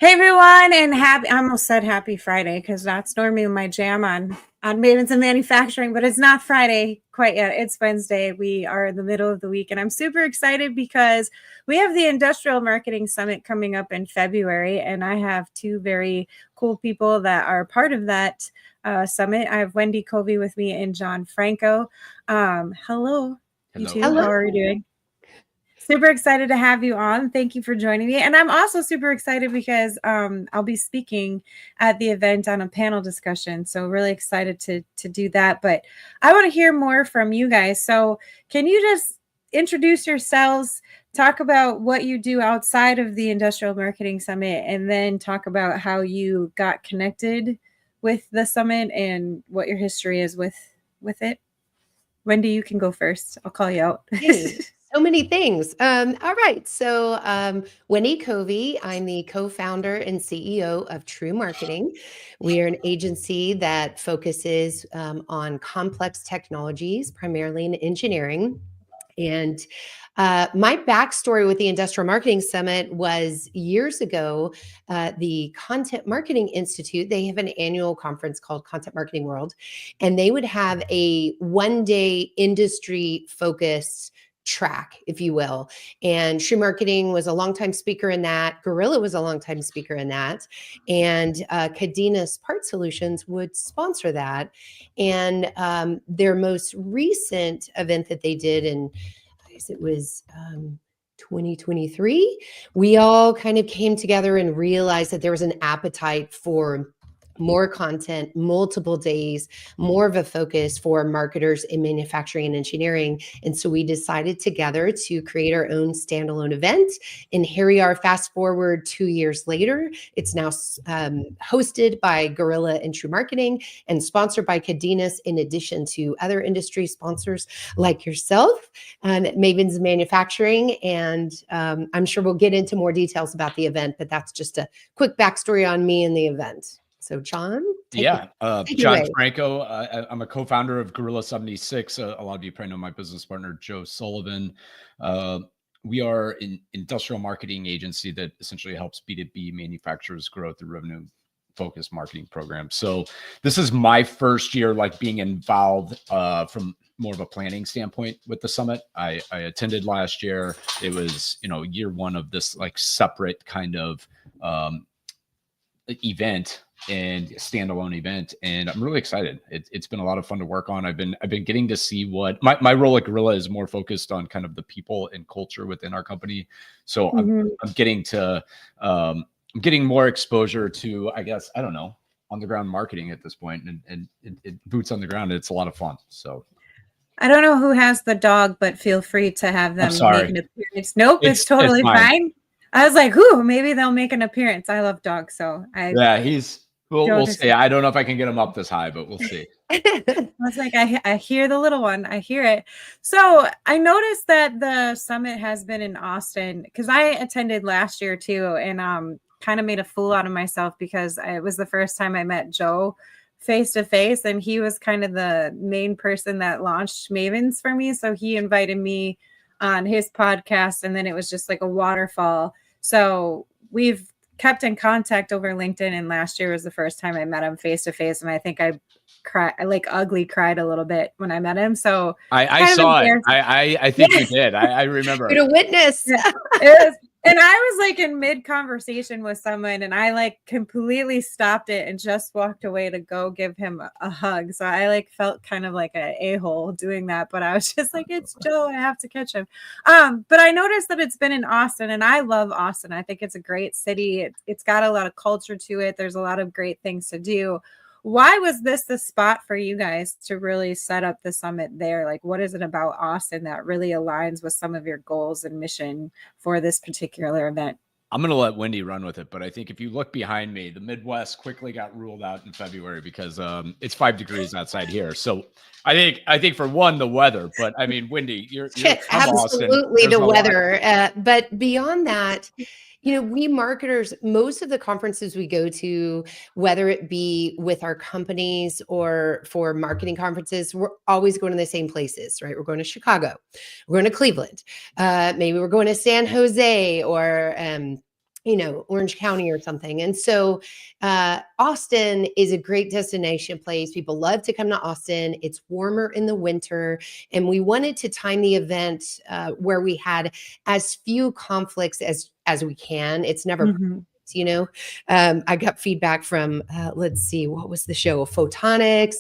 Hey everyone, and I almost said happy Friday because that's normally my jam on Mavens and Manufacturing, but it's not Friday quite yet. It's Wednesday. We are in the middle of the week, and I'm super excited because we have the Industrial Marketing Summit coming up in February, and I have two very cool people that are part of that summit. I have Wendy Covey with me and Jon Franko. Hello, you two. Hello. How are you doing? Super excited to have you on. Thank you for joining me. And I'm also super excited because I'll be speaking at the event on a panel discussion. So really excited to do that. But I want to hear more from you guys. So can you just introduce yourselves, talk about what you do outside of the Industrial Marketing Summit, and then talk about how you got connected with the summit and what your history is with it. Wendy, you can go first. I'll call you out. Hey, so many things. All right. So, Wendy Covey, I'm the co-founder and CEO of TREW Marketing. We are an agency that focuses on complex technologies, primarily in engineering. And my backstory with the Industrial Marketing Summit was years ago, the Content Marketing Institute, they have an annual conference called Content Marketing World, and they would have a one-day industry-focused track, if you will. And TREW Marketing was a longtime speaker in that. Gorilla was a longtime speaker in that. And Cadenas Part Solutions would sponsor that. And their most recent event that they did, and I guess it was 2023, we all kind of came together and realized that there was an appetite for more content, multiple days, more of a focus for marketers in manufacturing and engineering. And so we decided together to create our own standalone event. And here we are, fast forward 2 years later. It's now hosted by Gorilla and TREW Marketing and sponsored by Cadenas, in addition to other industry sponsors like yourself, Mavens Manufacturing. And I'm sure we'll get into more details about the event, but that's just a quick backstory on me and the event. So, Jon? Jon Franko. I'm a co-founder of Gorilla 76. A lot of you probably know my business partner, Joe Sullivan. We are an industrial marketing agency that essentially helps B2B manufacturers grow through revenue-focused marketing programs. So this is my first year being involved from more of a planning standpoint with the summit. I attended last year. It was, year one of this separate kind of event and standalone event, and I'm really excited. It's been a lot of fun to work on. I've been getting to see what my role at Gorilla is more focused on kind of the people and culture within our company. So I'm getting to I'm getting more exposure to, I guess, I don't know, on the ground marketing at this point, and boots on the ground. It's a lot of fun. So I don't know who has the dog, but feel free to have them make an appearance. Nope, it's totally fine. I was like, "Ooh, maybe they'll make an appearance." I love dogs, so we'll see. I don't know if I can get him up this high, but we'll see. I was like, I hear the little one. I hear it. So I noticed that the summit has been in Austin because I attended last year too, and kind of made a fool out of myself because it was the first time I met Joe face to face, and he was kind of the main person that launched Mavens for me. So he invited me on his podcast, and then it was just like a waterfall. So we've kept in contact over LinkedIn, and last year was the first time I met him face to face, and I think I cried a little bit when I met him. So I saw it. I think you did. I remember. You're a witness. Yeah, and I was in mid conversation with someone, and I completely stopped it and just walked away to go give him a hug. So I felt kind of like an a-hole doing that, but I was just like, it's Joe, I have to catch him. But I noticed that it's been in Austin, and I love Austin. I think it's a great city. It's got a lot of culture to it. There's a lot of great things to do. Why was this the spot for you guys to really set up the summit there? What is it about Austin that really aligns with some of your goals and mission for this particular event? I'm going to let Wendy run with it, but I think if you look behind me, the Midwest quickly got ruled out in February because it's 5 degrees outside here. So I think for one, the weather, but I mean, Wendy, you're absolutely the weather. But beyond that, we marketers, most of the conferences we go to, whether it be with our companies or for marketing conferences, we're always going to the same places, right? We're going to Chicago, we're going to Cleveland, maybe we're going to San Jose or Orange County or something. And so Austin is a great destination place. People love to come to Austin. It's warmer in the winter. And we wanted to time the event where we had as few conflicts as we can. It's never I got feedback from let's see, what was the show? Photonics,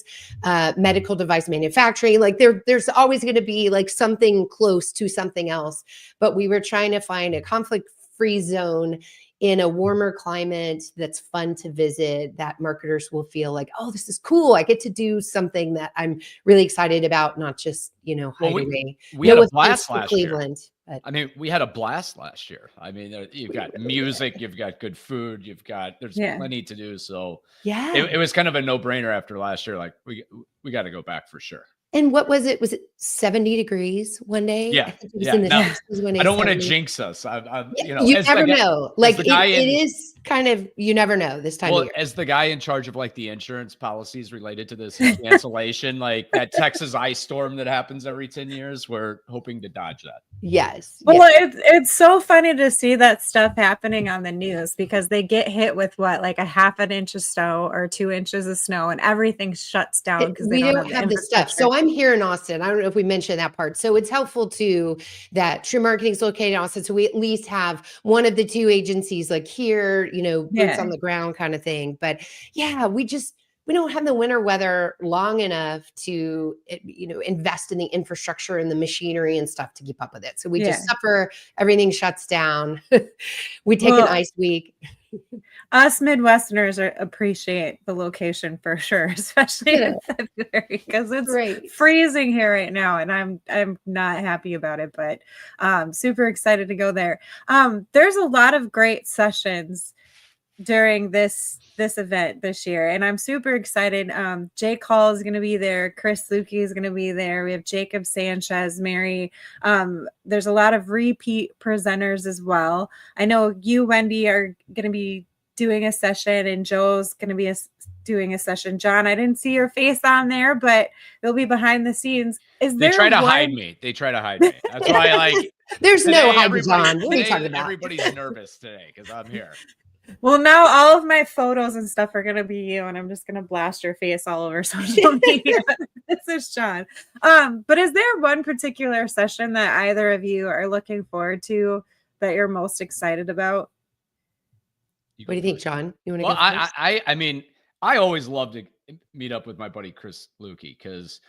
medical device manufacturing. Like there's always going to be like something close to something else, but we were trying to find a conflict-free zone in a warmer climate that's fun to visit, that marketers will feel like, oh, this is cool. I get to do something that I'm really excited about, not just, hide away. We had a blast last Cleveland, year. I mean, we had a blast last year. I mean, you've got music, you've got good food, there's plenty to do. So it was kind of a no-brainer after last year. Like we got to go back for sure. And what was it? Was it 70 degrees one day? Yeah. I think it was in the 60s when I don't want to jinx us. You never know. Like it is kind of, you never know this time of year. As the guy in charge of like the insurance policies related to this cancellation, like that Texas ice storm that happens every 10 years, we're hoping to dodge that. Yes. Well, it's so funny to see that stuff happening on the news because they get hit with like a half an inch of snow or 2 inches of snow and everything shuts down because we don't have the stuff. So I'm here in Austin. I don't know if we mentioned that part. So it's helpful too that TREW Marketing is located in Austin. So we at least have one of the two agencies like here, boots on the ground kind of thing. But yeah, we don't have the winter weather long enough to, invest in the infrastructure and the machinery and stuff to keep up with it. So we just suffer. Everything shuts down. We take an ice week. Us Midwesterners appreciate the location for sure, especially in February because it's freezing here right now, and I'm not happy about it. But super excited to go there. There's a lot of great sessions during this event this year, and I'm super excited. Jake Hall is going to be there. Chris Lukey is going to be there. We have Jacob Sanchez, Mary. There's a lot of repeat presenters as well. I know you, Wendy, are going to be doing a session, and Joe's going to be doing a session. Jon, I didn't see your face on there, but they'll be behind the scenes. They try to hide me. That's why there's no hiding, Jon. What are you talking about? Everybody's nervous today because I'm here. Well, now all of my photos and stuff are going to be you, and I'm just going to blast your face all over social media. This is Jon. But is there one particular session that either of you are looking forward to that you're most excited about? What do you think, Jon? You want to go first? I mean, I always love to meet up with my buddy Chris Lukey because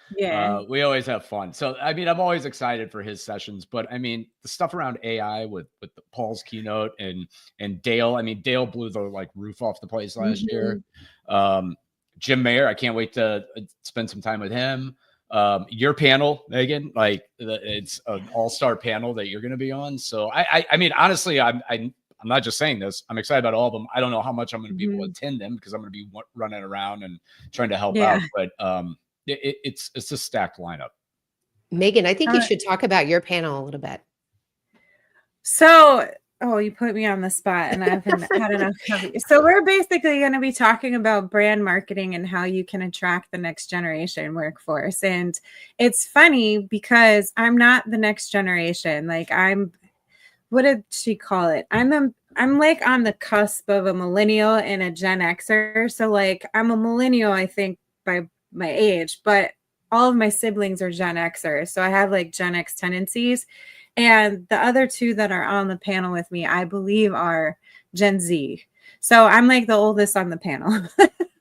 we always have fun. So I mean, I'm always excited for his sessions. But I mean, the stuff around AI with Paul's keynote and Dale. I mean, Dale blew the roof off the place last year. Jim Mayer, I can't wait to spend some time with him. Your panel, Megan, it's an all-star panel that you're going to be on. So I mean, honestly, I'm not just saying this. I'm excited about all of them. I don't know how much I'm going to be able to attend them because I'm going to be running around and trying to help out. But it's a stacked lineup. Megan, I think you should talk about your panel a little bit. So, you put me on the spot, and I haven't had enough coffee. So we're basically going to be talking about brand marketing and how you can attract the next generation workforce. And it's funny because I'm not the next generation. What did she call it? I'm like on the cusp of a millennial and a Gen Xer. So I'm a millennial, I think, by my age, but all of my siblings are Gen Xers. So I have Gen X tendencies. And the other two that are on the panel with me, I believe, are Gen Z. So I'm the oldest on the panel.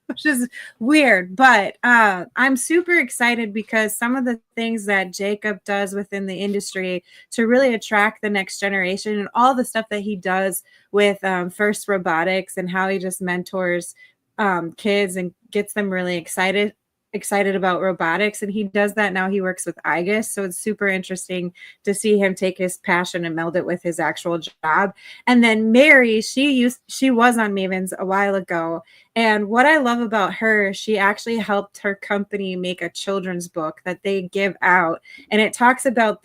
Which is weird, but I'm super excited because some of the things that Jacob does within the industry to really attract the next generation and all the stuff that he does with First Robotics and how he just mentors kids and gets them really excited about robotics. And he does that now. He works with IGUS. So it's super interesting to see him take his passion and meld it with his actual job. And then Mary, she was on Mavens a while ago. And what I love about her, she actually helped her company make a children's book that they give out. And it talks about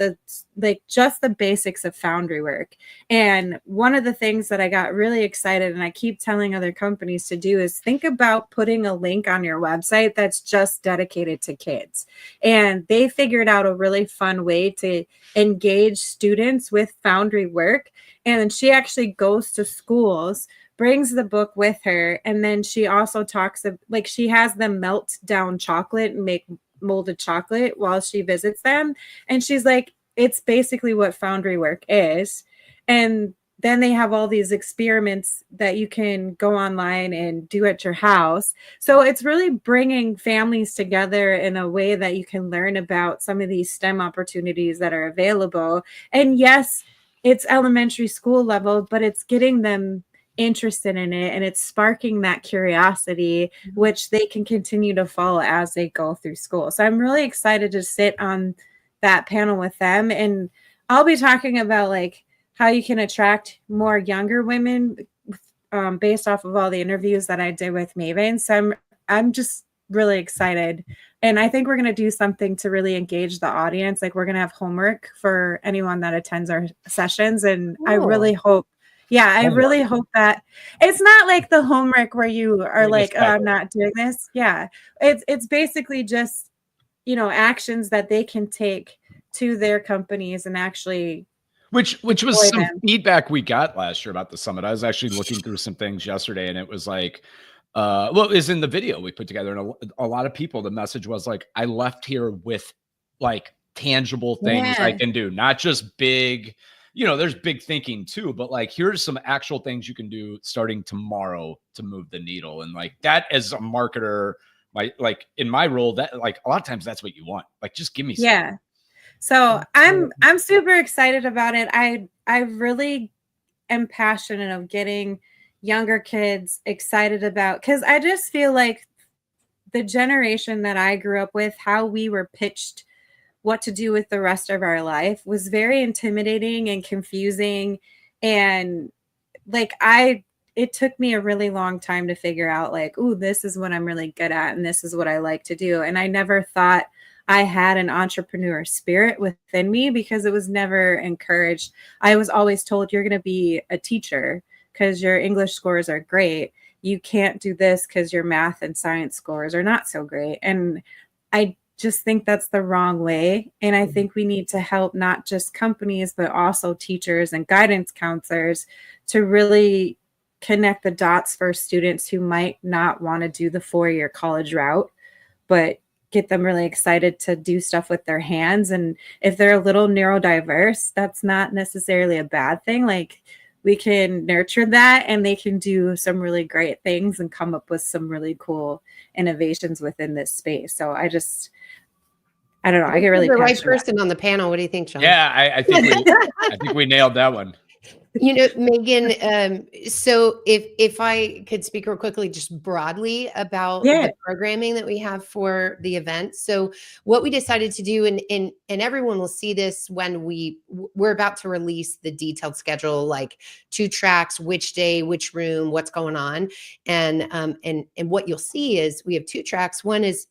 just the basics of foundry work. And one of the things that I got really excited, and I keep telling other companies to do, is think about putting a link on your website that's just dedicated to kids. And they figured out a really fun way to engage students with foundry work. And she actually goes to schools, brings the book with her, and then she also talks of, like, she has them melt down chocolate and make molded chocolate while she visits them, and she's like, it's basically what foundry work is. And then they have all these experiments that you can go online and do at your house. So it's really bringing families together in a way that you can learn about some of these STEM opportunities that are available. And yes, it's elementary school level, but it's getting them interested in it, and it's sparking that curiosity, which they can continue to follow as they go through school. So I'm really excited to sit on that panel with them, and I'll be talking about like how you can attract more younger women based off of all the interviews that I did with Mavens. So I'm just really excited, and I think we're going to do something to really engage the audience. Like, we're going to have homework for anyone that attends our sessions, and I really hope I really hope that it's not like the homework where you are like, oh, I'm not doing this. Yeah. It's basically just, actions that they can take to their companies and actually. Which was some feedback we got last year about the summit. I was actually looking through some things yesterday, and it was like, well, it was in the video we put together, and a lot of people, the message was like, I left here with like tangible things I can do, not just big, there's big thinking too, but like, here's some actual things you can do starting tomorrow to move the needle. And like that, as a marketer, like in my role, that like a lot of times that's what you want. Like, just give me something. Yeah. So I'm super excited about it. I really am passionate of getting younger kids excited about, because I just feel like the generation that I grew up with, how we were pitched what to do with the rest of our life was very intimidating and confusing. And like, it took me a really long time to figure out like, ooh, this is what I'm really good at, and this is what I like to do. And I never thought I had an entrepreneur spirit within me because it was never encouraged. I was always told, you're going to be a teacher because your English scores are great. You can't do this because your math and science scores are not so great. And I just think that's the wrong way. And I think we need to help not just companies, but also teachers and guidance counselors to really connect the dots for students who might not want to do the 4-year college route, but get them really excited to do stuff with their hands. And if they're a little neurodiverse, that's not necessarily a bad thing. Like, we can nurture that, and they can do some really great things and come up with some really cool innovations within this space. So I don't know. I get really passionate. The right person on the panel. What do you think, Jon? Yeah, I think we nailed that one. Megan, so if I could speak real quickly, just broadly about the programming that we have for the event. So what we decided to do, and everyone will see this when we're about to release the detailed schedule, like 2 tracks, which day, which room, what's going on. And what you'll see is we have 2 tracks. One is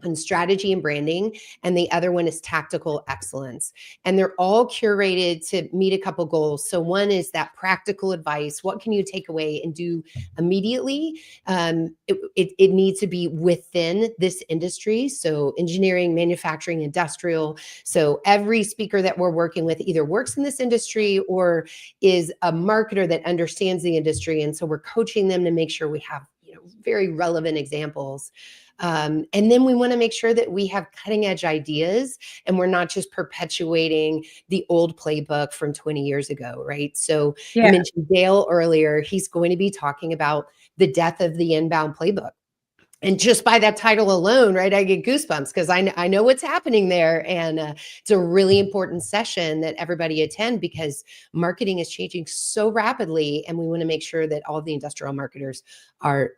on strategy and branding, and the other one is tactical excellence. And they're all curated to meet a couple goals. So one is that practical advice. What can you take away and do immediately? It needs to be within this industry. So engineering, manufacturing, industrial. So every speaker that we're working with either works in this industry or is a marketer that understands the industry. And so we're coaching them to make sure we have, very relevant examples. And then we want to make sure that we have cutting edge ideas, and we're not just perpetuating the old playbook from 20 years ago, right? So you mentioned Dale earlier. He's going to be talking about the death of the inbound playbook. And just by that title alone, right, I get goosebumps because I know what's happening there. And it's a really important session that everybody attend, because marketing is changing so rapidly. And we want to make sure that all the industrial marketers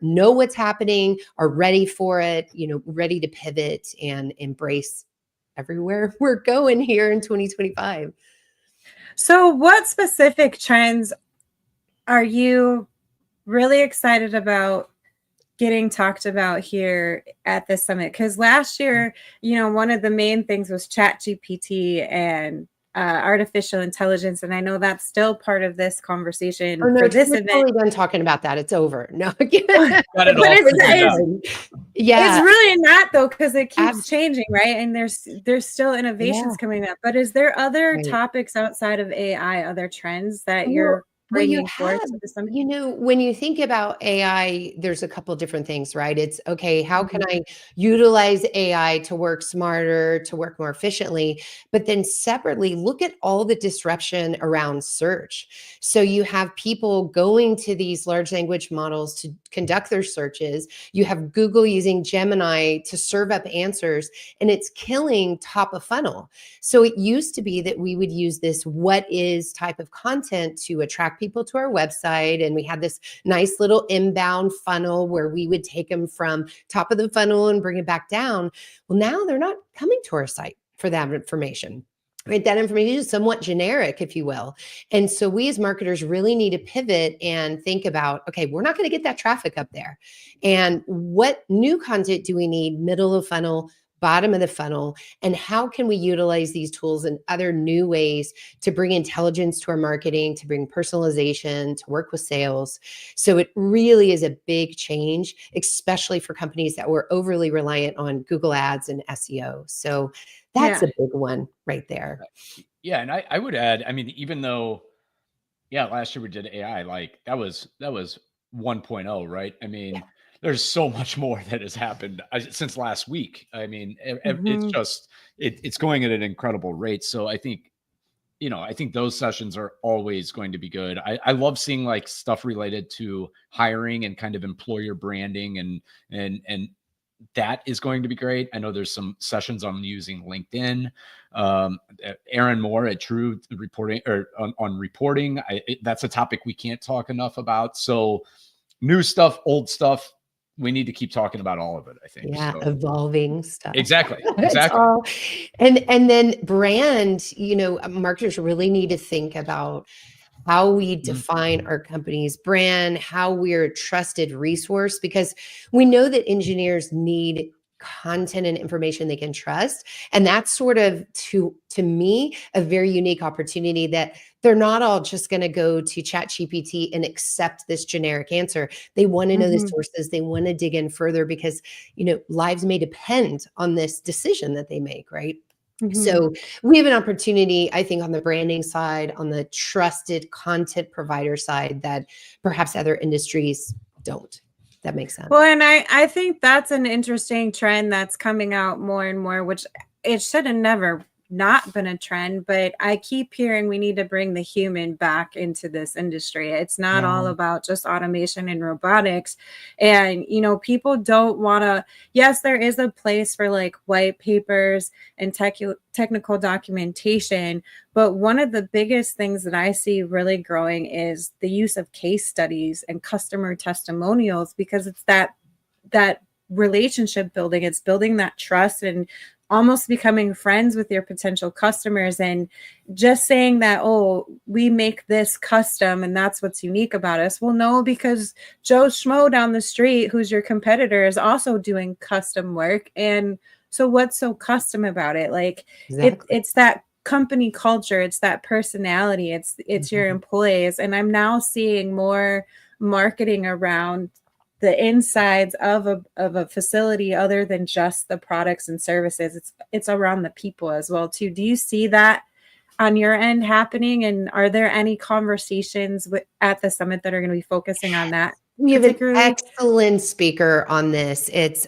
know what's happening, are ready for it, ready to pivot and embrace everywhere we're going here in 2025. So what specific trends are you really excited about getting talked about here at the summit? Because last year, one of the main things was ChatGPT and artificial intelligence, and I know that's still part of this conversation no, for this we're event. totally done talking about that. It's over. No, Got it all yeah, it's really not though, because it keeps changing, right? And there's still innovations coming up. But is there other topics outside of AI, other trends that you're bringing forth to the summit? When you think about AI, there's a couple different things, right? It's okay, how can I utilize AI to work smarter, to work more efficiently? But then separately, look at all the disruption around search. So you have people going to these large language models to conduct their searches. You have Google using Gemini to serve up answers, and it's killing top of funnel. So it used to be that we would use this what is type of content to attract people to our website. And we had this nice little inbound funnel where we would take them from top of the funnel and bring it back down. Well, now they're not coming to our site for that information. Right? That information is somewhat generic, if you will. And so we as marketers really need to pivot and think about, okay, we're not going to get that traffic up there. And what new content do we need middle of funnel, bottom of the funnel, and how can we utilize these tools and other new ways to bring intelligence to our marketing, to bring personalization, to work with sales. So it really is a big change, especially for companies that were overly reliant on Google Ads and SEO. So that's a big one right there. Yeah. And I would add, I mean, even though, last year we did AI, like that was 1.0, right? I mean, there's so much more that has happened since last week. I mean, it's just, it's going at an incredible rate. So I think, I think those sessions are always going to be good. I love seeing like stuff related to hiring and kind of employer branding and that is going to be great. I know there's some sessions on using LinkedIn. Aaron Moore at TREW reporting or on reporting. That's a topic we can't talk enough about. So new stuff, old stuff, we need to keep talking about all of it, I think. Yeah, so, evolving stuff. Exactly. And then brand, marketers really need to think about how we define our company's brand, how we're a trusted resource, because we know that engineers need content and information they can trust. And that's sort of, to me, a very unique opportunity that they're not all just going to go to ChatGPT and accept this generic answer. They want to know the sources. They want to dig in further because, lives may depend on this decision that they make, right? So we have an opportunity, I think, on the branding side, on the trusted content provider side that perhaps other industries don't. That makes sense. Well, and I think that's an interesting trend that's coming out more and more, which it should have never not been a trend, but I keep hearing we need to bring the human back into this industry. It's not all about just automation and robotics. And, people don't want to, yes, there is a place for like white papers and technical documentation, but one of the biggest things that I see really growing is the use of case studies and customer testimonials, because it's that relationship building. It's building that trust and almost becoming friends with your potential customers, and just saying that, oh, we make this custom and that's what's unique about us. Well, no, because Joe Schmo down the street, who's your competitor, is also doing custom work. And so what's so custom about it? Like it's that company culture. It's that personality. It's your employees. And I'm now seeing more marketing around the insides of a facility other than just the products and services. It's around the people as well too. Do you see that on your end happening? And are there any conversations at the summit that are going to be focusing on that? We have an excellent speaker on this. It's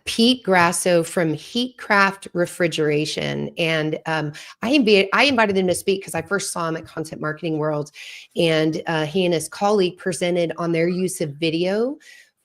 Pete Grasso from Heatcraft Refrigeration. And I invited him to speak because I first saw him at Content Marketing World. And he and his colleague presented on their use of video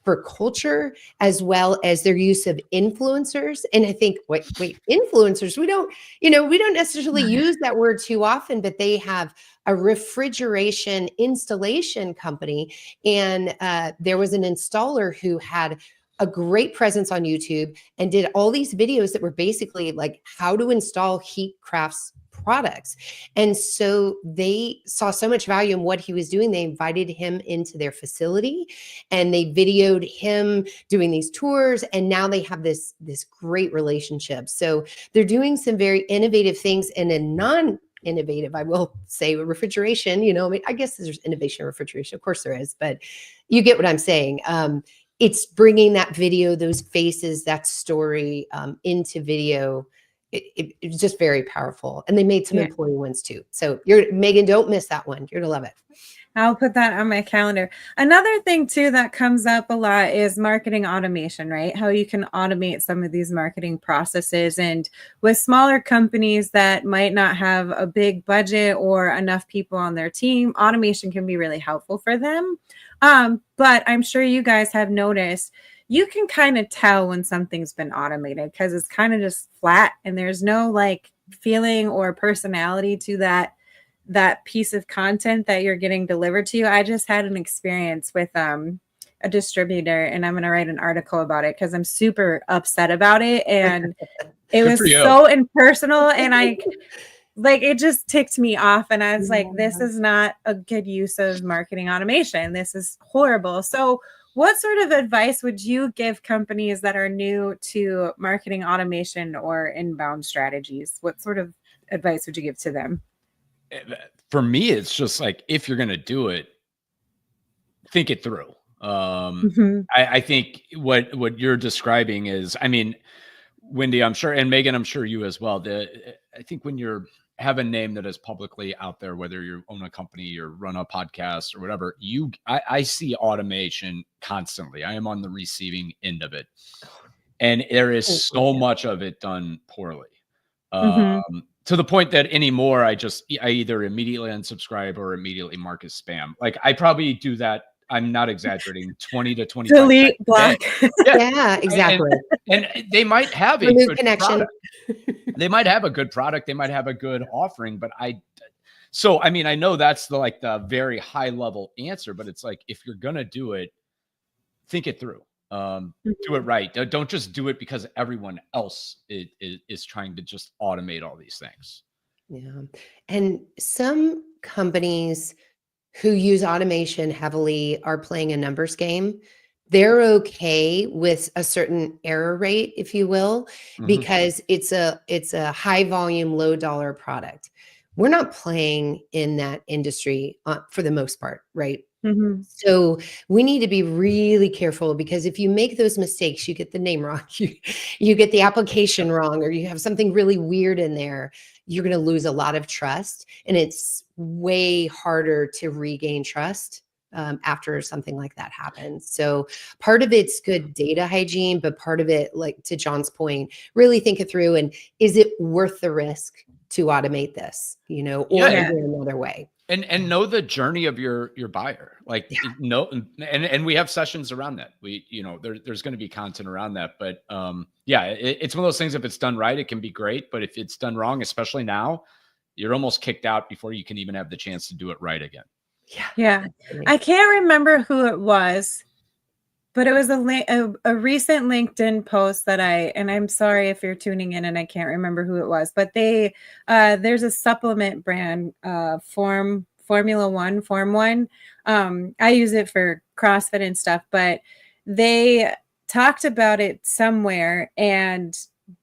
for culture, as well as their use of influencers. And I think, wait, influencers, we don't necessarily use that word too often, but they have a refrigeration installation company. And there was an installer who had a great presence on YouTube and did all these videos that were basically like how to install Heatcraft's products. And so they saw so much value in what he was doing. They invited him into their facility and they videoed him doing these tours. And now they have this great relationship. So they're doing some very innovative things in a non-innovative, I will say, refrigeration. I mean, I guess there's innovation in refrigeration. Of course there is, but you get what I'm saying. It's bringing that video, those faces, that story into video. It's just very powerful. And they made some employee ones too. So Megan, don't miss that one. You're gonna love it. I'll put that on my calendar. Another thing too that comes up a lot is marketing automation, right? How you can automate some of these marketing processes. And with smaller companies that might not have a big budget or enough people on their team, automation can be really helpful for them. But I'm sure you guys have noticed you can kind of tell when something's been automated because it's kind of just flat and there's no like feeling or personality to that piece of content that you're getting delivered to you. I just had an experience with a distributor and I'm going to write an article about it because I'm super upset about it. And it was so impersonal and it just ticked me off. And I was like, this is not a good use of marketing automation. This is horrible. So what sort of advice would you give companies that are new to marketing automation or inbound strategies? What sort of advice would you give to them? For me, it's just like, if you're going to do it, think it through. I think what you're describing is, I mean, Wendy, I'm sure, and Megan, I'm sure you as well. I think when you have a name that is publicly out there, whether you own a company or run a podcast or whatever, I see automation constantly. I am on the receiving end of it. And there is so much of it done poorly. To the point that anymore, I either immediately unsubscribe or immediately mark as spam. Like I probably do that. I'm not exaggerating. 20 to 25. Delete, block. Yeah, exactly. And they might have a good connection. They might have a good product. They might have a good offering, but I mean, I know that's the very high level answer, but it's like, if you're going to do it, think it through. Do it right. Don't just do it because everyone else is trying to just automate all these things. Yeah. And some companies who use automation heavily are playing a numbers game. They're okay with a certain error rate, if you will, because it's a high volume, low dollar product. We're not playing in that industry for the most part, right? So we need to be really careful, because if you make those mistakes, you get the name wrong, you get the application wrong, or you have something really weird in there, you're going to lose a lot of trust. And it's way harder to regain trust after something like that happens. So part of it's good data hygiene, but part of it, like to Jon's point, really think it through. And is it worth the risk to automate this, or is there another way? And know the journey of your buyer, and we have sessions around that. There's going to be content around that, but it's one of those things. If it's done right, it can be great, but if it's done wrong, especially now, you're almost kicked out before you can even have the chance to do it right again. Yeah. I can't remember who it was, but it was a recent LinkedIn post that and I'm sorry if you're tuning in and I can't remember who it was, but there's a supplement brand, Formula One, Form One. I use it for CrossFit and stuff, but they talked about it somewhere, and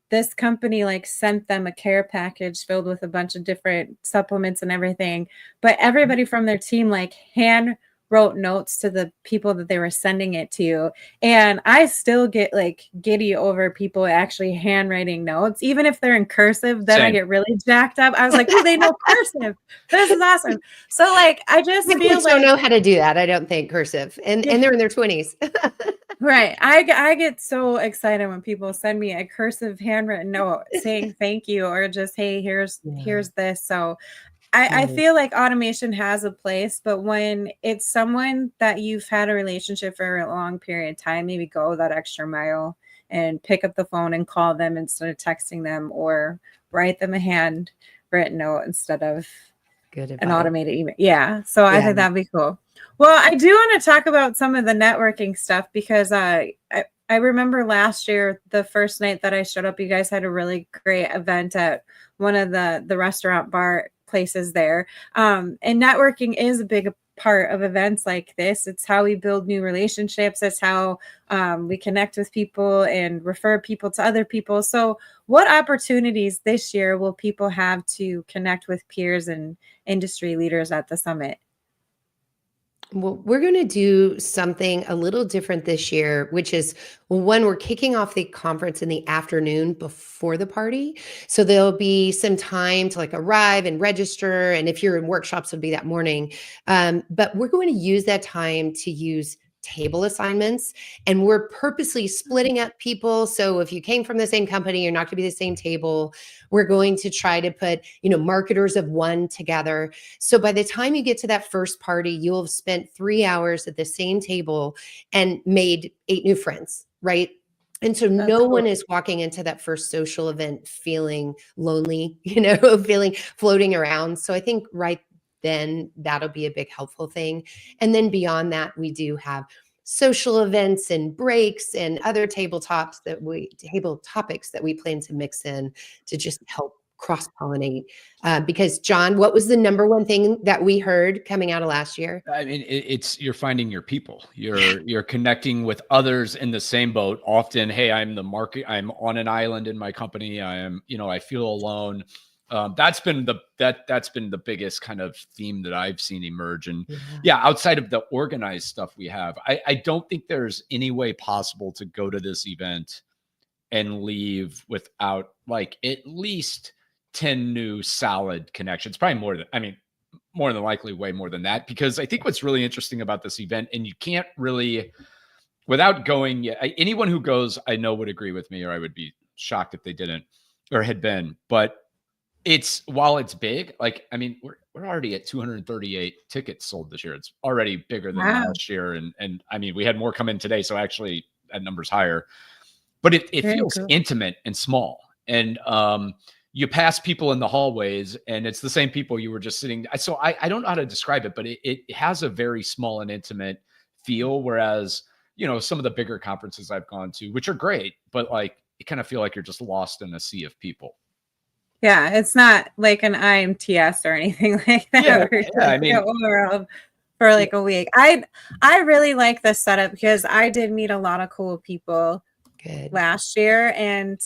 this company sent them a care package filled with a bunch of different supplements and everything. But everybody from their team hand wrote notes to the people that they were sending it to. And I still get giddy over people actually handwriting notes, even if they're in cursive. Then I get really jacked up. I was like, oh, they know cursive. This is awesome. So I just feel don't know how to do that. I don't think cursive, and they're in their 20s. Right. I get so excited when people send me a cursive handwritten note saying thank you, or just, hey, here's this. So I feel like automation has a place, but when it's someone that you've had a relationship for a long period of time, maybe go that extra mile and pick up the phone and call them instead of texting them, or write them a handwritten note instead of an automated email. Yeah. So I think that'd be cool. Well, I do want to talk about some of the networking stuff, because I remember last year, the first night that I showed up, you guys had a really great event at one of the restaurant bar places there. And networking is a big part of events like this. It's how we build new relationships. It's how we connect with people and refer people to other people. So what opportunities this year will people have to connect with peers and industry leaders at the summit? Well, we're going to do something a little different this year, which is when we're kicking off the conference in the afternoon before the party. So there'll be some time to like arrive and register. And if you're in workshops, it'll be that morning. But we're going to use that time to use table assignments, and we're purposely splitting up people. So if you came from the same company, you're not going to be the same table. We're going to try to put, marketers of one together. So by the time you get to that first party, you'll have spent 3 hours at the same table and made 8 new friends, right? And so no one is walking into that first social event feeling lonely, feeling floating around. So I think right then that'll be a big helpful thing. And then beyond that, we do have social events and breaks and other table topics that we plan to mix in to just help cross-pollinate. Because Jon, what was the number one thing that we heard coming out of last year? I mean, it's you're finding your people. You're connecting with others in the same boat. Often, hey, I'm on an island in my company. I feel alone. That's been the biggest kind of theme that I've seen emerge. And outside of the organized stuff we have, I don't think there's any way possible to go to this event and leave without like at least 10 new solid connections. Probably more than likely way more than that, because I think what's really interesting about this event, and you can't really, without going, anyone who goes, I know would agree with me, or I would be shocked if they didn't or had been, but while it's big, we're already at 238 tickets sold this year. It's already bigger than last year. And I mean, we had more come in today. So actually that number's higher, but it feels intimate and small. And you pass people in the hallways and it's the same people you were just sitting. So I don't know how to describe it, but it has a very small and intimate feel. Whereas, some of the bigger conferences I've gone to, which are great, but like, you kind of feel like you're just lost in a sea of people. Yeah, it's not like an IMTS or anything like that. For like a week. I really like this setup because I did meet a lot of cool people last year, and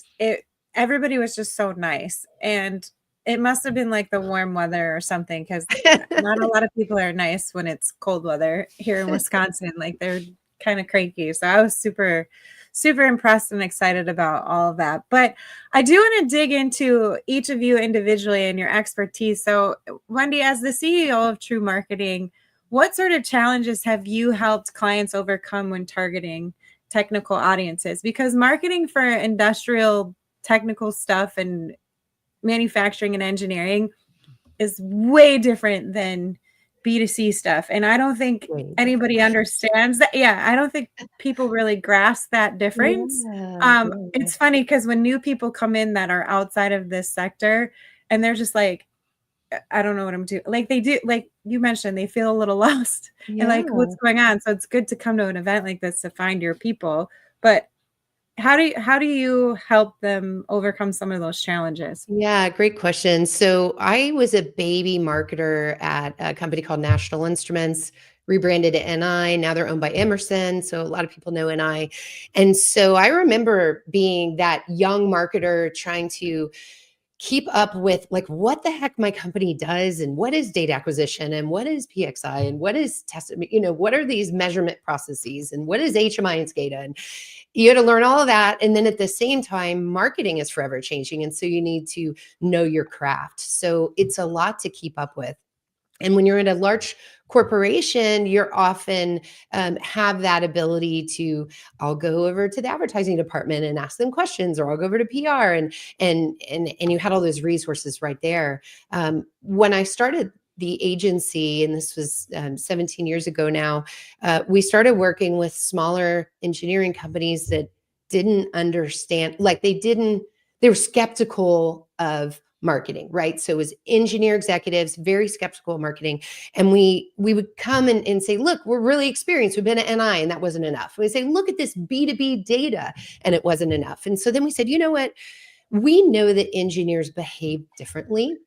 everybody was just so nice. And it must have been like the warm weather or something, because not a lot of people are nice when it's cold weather here in Wisconsin. Like they're kind of cranky. So I was super impressed and excited about all of that. But I do want to dig into each of you individually and your expertise. So Wendy, as the CEO of TREW Marketing, what sort of challenges have you helped clients overcome when targeting technical audiences? Because marketing for industrial technical stuff and manufacturing and engineering is way different than B2C stuff. And I don't think anybody understands that. Yeah, I don't think people really grasp that difference. It's funny because when new people come in that are outside of this sector and they're just like, I don't know what I'm doing. Like they do, like you mentioned, they feel a little lost and like what's going on. So it's good to come to an event like this to find your people. But how do you help them overcome some of those challenges? Yeah, great question. So I was a baby marketer at a company called National Instruments, rebranded to NI. Now they're owned by Emerson. So a lot of people know NI. And so I remember being that young marketer trying to keep up with like what the heck my company does and what is data acquisition and what is PXI and what is test, what are these measurement processes and what is HMI and SCADA, and you had to learn all of that. And then at the same time, marketing is forever changing. And so you need to know your craft. So it's a lot to keep up with. And when you're in a large corporation, you're often have that ability to, I'll go over to the advertising department and ask them questions, or I'll go over to PR, and you had all those resources right there. When I started the agency, and this was 17 years ago now, we started working with smaller engineering companies that didn't understand, like they were skeptical of marketing, right? So it was engineer executives, very skeptical of marketing. And we would come and say, look, we're really experienced. We've been at NI, and that wasn't enough. We say, look at this B2B data, and it wasn't enough. And so then we said, you know what? We know that engineers behave differently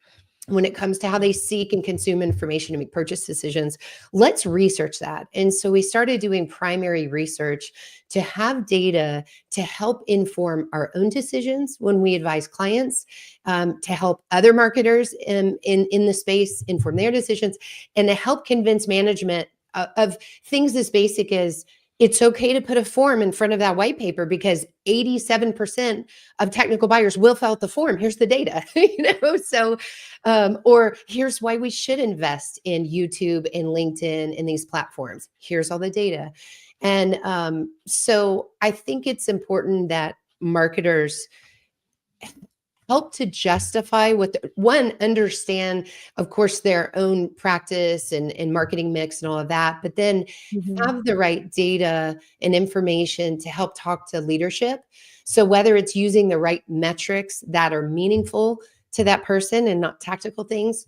when it comes to how they seek and consume information to make purchase decisions. Let's research that. And so we started doing primary research to have data to help inform our own decisions when we advise clients, to help other marketers in the space inform their decisions, and to help convince management of things as basic as it's okay to put a form in front of that white paper because 87% of technical buyers will fill out the form. Here's the data, So, or here's why we should invest in YouTube and LinkedIn and these platforms. Here's all the data. And so I think it's important that marketers help to justify understand, of course, their own practice and marketing mix and all of that, but then have the right data and information to help talk to leadership. So whether it's using the right metrics that are meaningful to that person and not tactical things,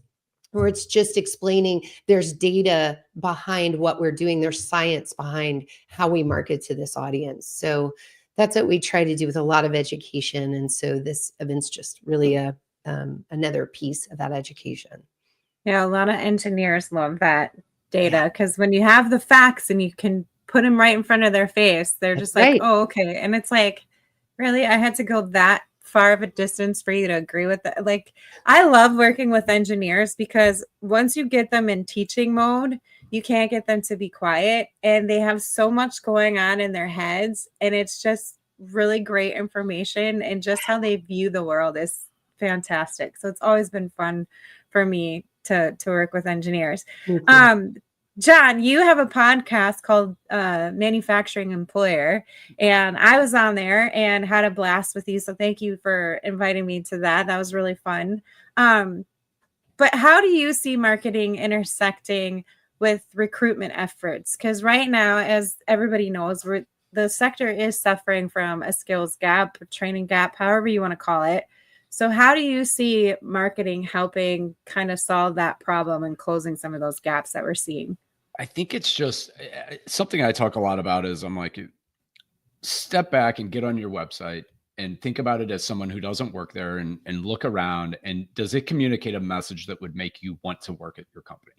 or it's just explaining there's data behind what we're doing, there's science behind how we market to this audience. So that's what we try to do with a lot of education. And so this event's just really another piece of that education. Yeah, a lot of engineers love that data because when you have the facts and you can put them right in front of their face, they're just like, oh, okay. And it's like, really, I had to go that far of a distance for you to agree with that. Like, I love working with engineers because once you get them in teaching mode, you can't get them to be quiet, and they have so much going on in their heads, and it's just really great information, and just how they view the world is fantastic. So it's always been fun for me to work with engineers. Jon, you have a podcast called Manufacturing Employer, and I was on there and had a blast with you. So thank you for inviting me to that. That was really fun. But how do you see marketing intersecting with recruitment efforts? Because right now, as everybody knows, the sector is suffering from a skills gap, a training gap, however you want to call it. So how do you see marketing helping kind of solve that problem and closing some of those gaps that we're seeing? I think it's just something I talk a lot about is I'm like, step back and get on your website and think about it as someone who doesn't work there and look around, and does it communicate a message that would make you want to work at your company?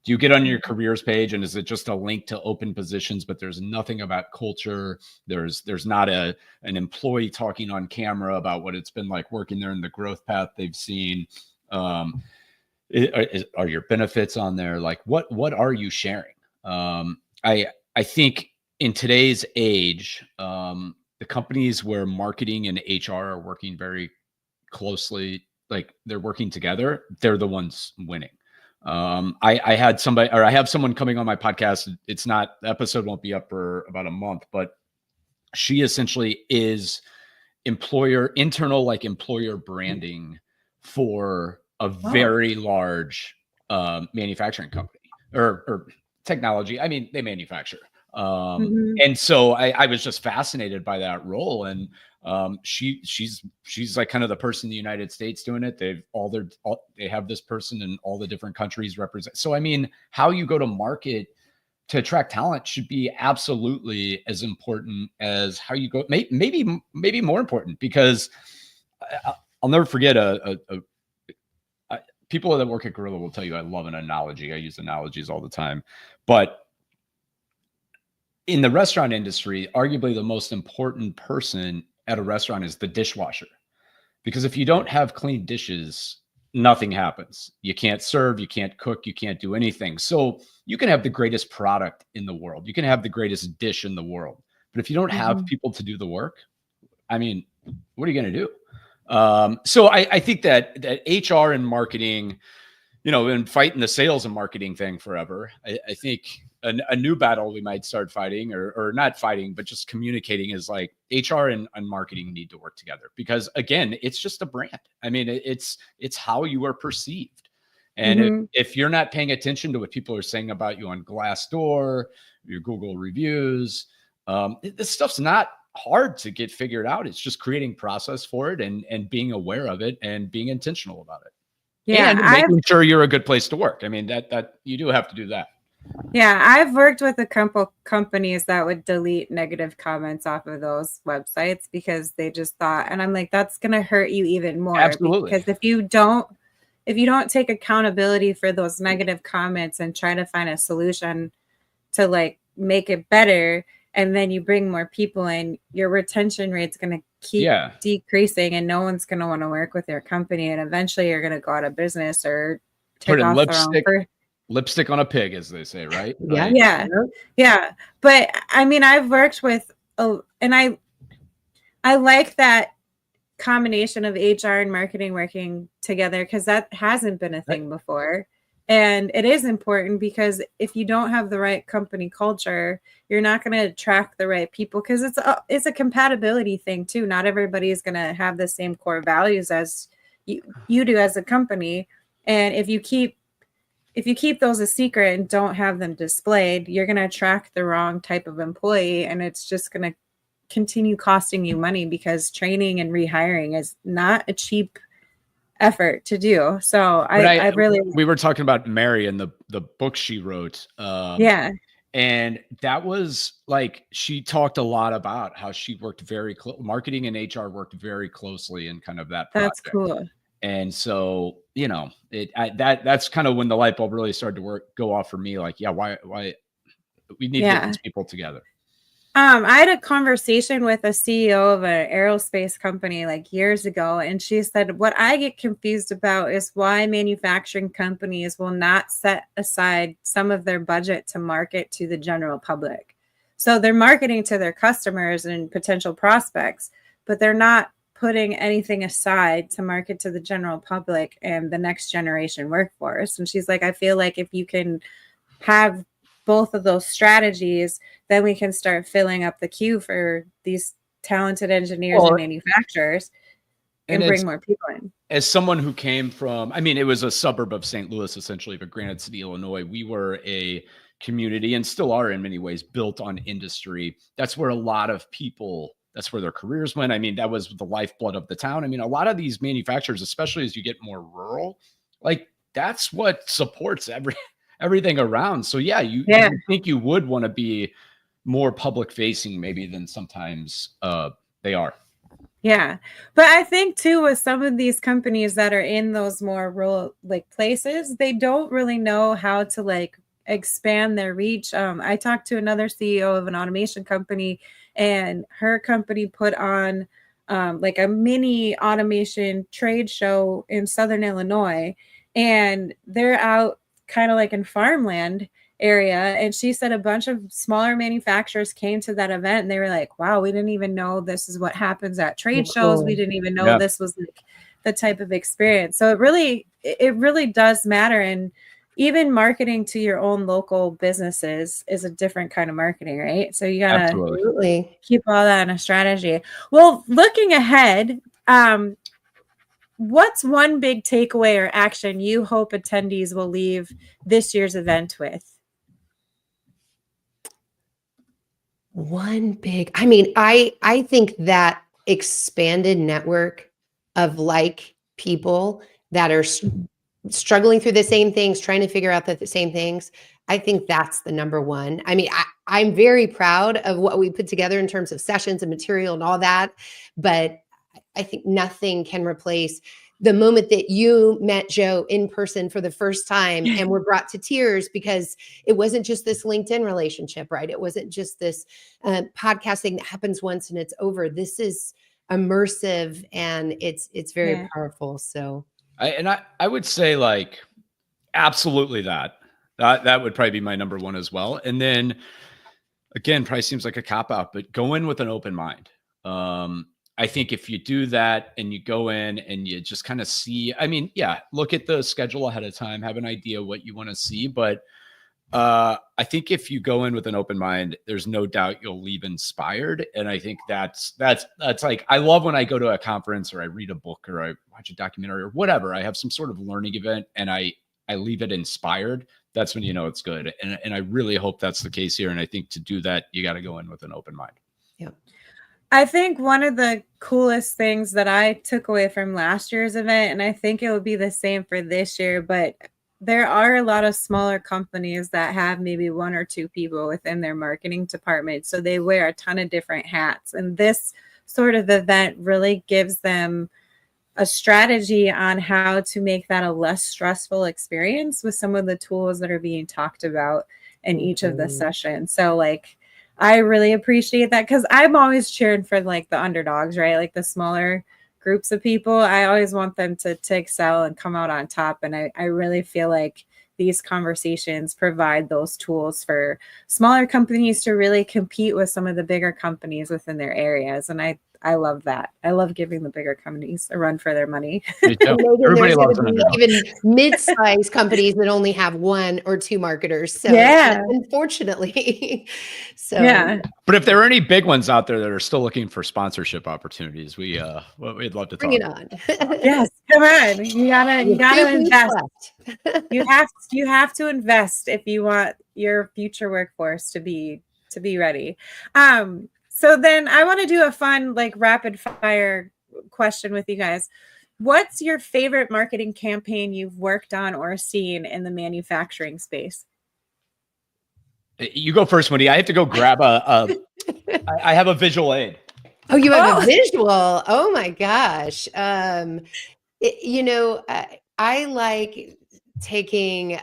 Do you get on your careers page and is it just a link to open positions, but there's nothing about culture? There's not an employee talking on camera about what it's been like working there and the growth path they've seen. Are your benefits on there? Like what are you sharing? I think in today's age, the companies where marketing and HR are working very closely, like they're working together, they're the ones winning. I had somebody, or I have someone coming on my podcast. It's not, the episode won't be up for about a month, but she essentially is internal employer branding for a very large manufacturing company or technology. I mean, they manufacture. And so I was just fascinated by that role. And she's like kind of the person in the United States doing it. They have this person in all the different countries represent. So, I mean, how you go to market to attract talent should be absolutely as important as how you go, maybe more important, because I'll never forget people that work at Gorilla will tell you I love an analogy. I use analogies all the time, but in the restaurant industry, arguably the most important person at a restaurant is the dishwasher. Because if you don't have clean dishes, nothing happens. You can't serve, you can't cook, you can't do anything. So you can have the greatest product in the world. You can have the greatest dish in the world. But if you don't have people to do the work, I mean, what are you going to do? So I think that HR and marketing, been fighting the sales and marketing thing forever. I think a new battle we might start fighting, or not fighting, but just communicating, is like HR and marketing need to work together, because again, it's just a brand. I mean, it's how you are perceived. And if you're not paying attention to what people are saying about you on Glassdoor, your Google reviews, this stuff's not hard to get figured out. It's just creating process for it and being aware of it and being intentional about it. Yeah, and making sure you're a good place to work. I mean, that you do have to do that. Yeah, I've worked with a couple companies that would delete negative comments off of those websites because they just thought, and I'm like, that's going to hurt you even more. Absolutely. Because if you don't take accountability for those negative comments and try to find a solution to like make it better, and then you bring more people in, your retention rate's going to keep decreasing, and no one's going to want to work with your company, and eventually you're going to go out of business or take off lipstick on a pig, as they say, right? Yeah. But I mean, I've worked with, and I like that combination of HR and marketing working together, because that hasn't been a thing before. And it is important, because if you don't have the right company culture, you're not going to attract the right people, because it's a compatibility thing too. Not everybody is going to have the same core values as you do as a company. And if you keep those a secret and don't have them displayed, you're going to attract the wrong type of employee, and it's just going to continue costing you money, because training and rehiring is not a cheap effort to do. So we were talking about Mary and the book she wrote. And that was like, she talked a lot about how she worked very marketing and HR worked very closely in kind of that project. That's cool. And so, you know, that's kind of when the light bulb really started to go off for me. Like, why we need to get these people together. I had a conversation with a CEO of an aerospace company like years ago, and she said, what I get confused about is why manufacturing companies will not set aside some of their budget to market to the general public. So they're marketing to their customers and potential prospects, but they're not putting anything aside to market to the general public and the next generation workforce. And she's like, I feel like if you can have both of those strategies, then we can start filling up the queue for these talented engineers and manufacturers and bring more people in. As someone who came from, I mean, it was a suburb of St. Louis, essentially, but Granite City, Illinois, we were a community, and still are in many ways, built on industry. That's where a lot of people, that's where their careers went. I mean, that was the lifeblood of the town. I mean, a lot of these manufacturers, especially as you get more rural, like that's what supports everything around. So you think you would want to be more public facing maybe than sometimes they are. Yeah. But I think too, with some of these companies that are in those more rural like places, they don't really know how to like expand their reach. I talked to another CEO of an automation company, and her company put on like a mini automation trade show in Southern Illinois, and they're out kind of like in farmland area. And she said a bunch of smaller manufacturers came to that event, and they were like, wow, we didn't even know this is what happens at trade shows. We didn't even know this was like the type of experience. So it really does matter. And even marketing to your own local businesses is a different kind of marketing, right? So you got to keep all that in a strategy. Well, looking ahead, what's one big takeaway or action you hope attendees will leave this year's event with? I think that expanded network of like people that are struggling through the same things, trying to figure out the same things. I think that's the number one. I mean, I'm very proud of what we put together in terms of sessions and material and all that, but I think nothing can replace the moment that you met Joe in person for the first time and were brought to tears, because it wasn't just this LinkedIn relationship, right? It wasn't just this podcasting that happens once and it's over. This is immersive, and it's very powerful. So I would say like, absolutely that would probably be my number one as well. And then again, probably seems like a cop out, but go in with an open mind. I think if you do that and you go in and you just kind of see, I mean, look at the schedule ahead of time, have an idea what you want to see. But I think if you go in with an open mind, there's no doubt you'll leave inspired. And I think that's like, I love when I go to a conference or I read a book or I watch a documentary or whatever, I have some sort of learning event and I leave it inspired. That's when you know it's good. And I really hope that's the case here. And I think to do that, you got to go in with an open mind. Yeah. I think one of the coolest things that I took away from last year's event, and I think it would be the same for this year, but there are a lot of smaller companies that have maybe one or two people within their marketing department. So they wear a ton of different hats. And this sort of event really gives them a strategy on how to make that a less stressful experience with some of the tools that are being talked about in each of the sessions. So like, I really appreciate that because I'm always cheering for like the underdogs, right? Like the smaller groups of people. I always want them to excel and come out on top. And I really feel like these conversations provide those tools for smaller companies to really compete with some of the bigger companies within their areas. And I love that. I love giving the bigger companies a run for their money. Everybody loves an underdog. Even mid-sized companies that only have one or two marketers. So yeah, unfortunately. So yeah. But if there are any big ones out there that are still looking for sponsorship opportunities, we'd love to bring talk. it on. Yes, come on. You gotta invest. You have to invest if you want your future workforce to be ready. So then I want to do a fun, like rapid fire question with you guys. What's your favorite marketing campaign you've worked on or seen in the manufacturing space? You go first, Wendy. I have to go grab I have a visual aid. Oh, you have a visual. Oh my gosh. I like taking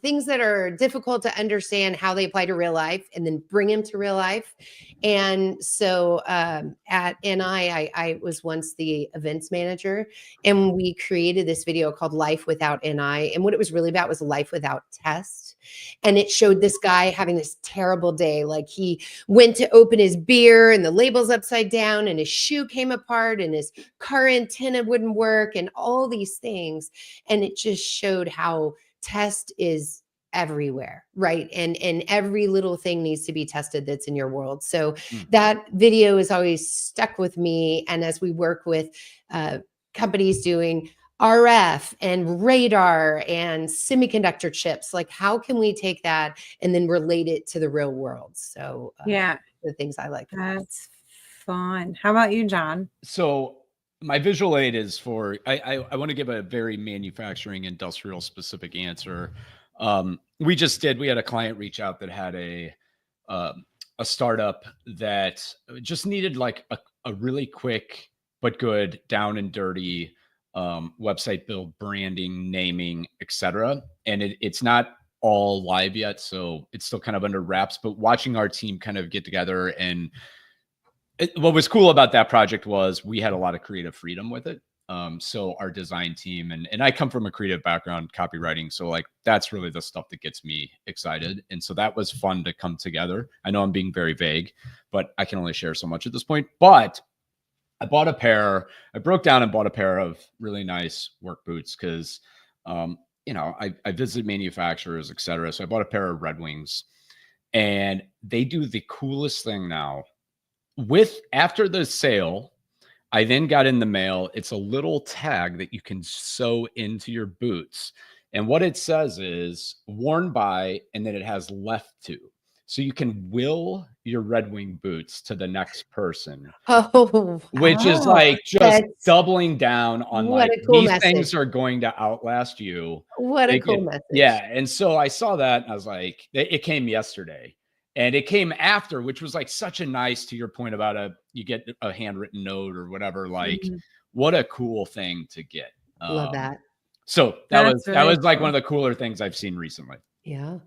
things that are difficult to understand how they apply to real life and then bring them to real life. And so at NI, I was once the events manager, and we created this video called Life Without NI. And what it was really about was life without test. And it showed this guy having this terrible day. Like he went to open his beer and the label's upside down and his shoe came apart and his car antenna wouldn't work and all these things. And it just showed how test is everywhere, right? And every little thing needs to be tested that's in your world. So that video is always stuck with me. And as we work with companies doing RF and radar and semiconductor chips, like how can we take that and then relate it to the real world? So yeah, the things I like. That's fun. How about you, John? So my visual aid is for, I want to give a very manufacturing industrial specific answer. We had a client reach out that had a startup that just needed like a really quick but good down and dirty website build, branding, naming, etc. And it's not all live yet, so it's still kind of under wraps. But watching our team kind of get together and what was cool about that project was we had a lot of creative freedom with it. So our design team and I come from a creative background, copywriting. So like, that's really the stuff that gets me excited. And so that was fun to come together. I know I'm being very vague, but I can only share so much at this point. But I broke down and bought a pair of really nice work boots because, I visit manufacturers, et cetera. So I bought a pair of Red Wings, and they do the coolest thing now. After the sale, I then got in the mail, it's a little tag that you can sew into your boots. And what it says is worn by, and then it has left to. So you can will your Red Wing boots to the next person. Which is like just doubling down on like these things are going to outlast you. What a cool message. Yeah. And so I saw that and I was like, it came yesterday. And it came after, which was like such a nice, to your point about you get a handwritten note or whatever, like what a cool thing to get. Love that. So that was like one of the cooler things I've seen recently. Yeah.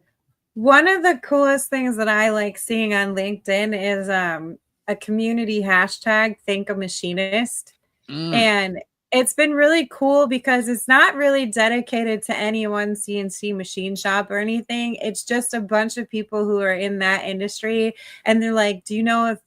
One of the coolest things that I like seeing on LinkedIn is a community hashtag, Thank a Machinist. And it's been really cool because it's not really dedicated to any one CNC machine shop or anything. It's just a bunch of people who are in that industry. And they're like, do you know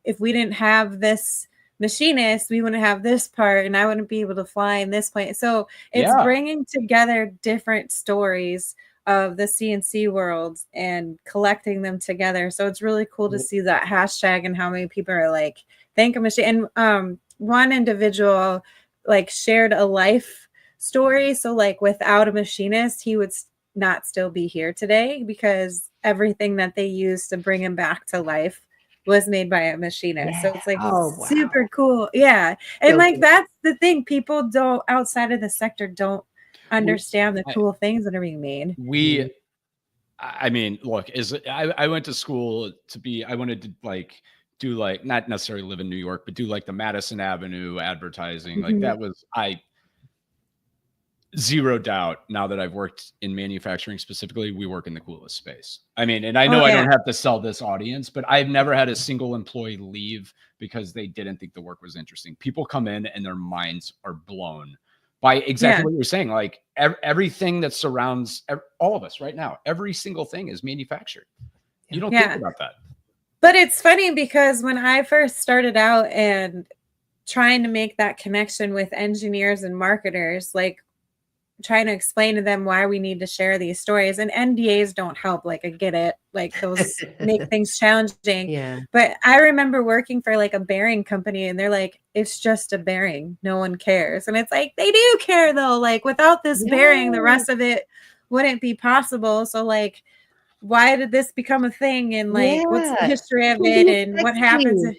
if we didn't have this machinist, we wouldn't have this part and I wouldn't be able to fly in this plane. So it's bringing together different stories of the CNC world and collecting them together. So it's really cool to see that hashtag and how many people are like, thank a machine. And one individual like shared a life story. So like without a machinist, he would not still be here today because everything that they used to bring him back to life was made by a machinist. So it's like super cool. Yeah. And So like, cool. that's the thing. People don't, outside of the sector, don't understand the cool things that are being made. I mean, look, I went to school I wanted to like do like, not necessarily live in New York, but do like the Madison Avenue advertising. Like that was, zero doubt, now that I've worked in manufacturing specifically, we work in the coolest space. I mean, and I know I don't have to sell this audience, but I've never had a single employee leave because they didn't think the work was interesting. People come in and their minds are blown by exactly what you're saying. Like everything that surrounds all of us right now, every single thing is manufactured. You don't think about that. But it's funny because when I first started out and trying to make that connection with engineers and marketers, like trying to explain to them why we need to share these stories, and NDAs don't help. Like, I get it. Like, those make things challenging. Yeah. But I remember working for like a bearing company, and they're like, it's just a bearing. No one cares. And it's like, they do care though. Like, without this bearing, the rest of it wouldn't be possible. So like, why did this become a thing? And like, what's the history of it? And what happens?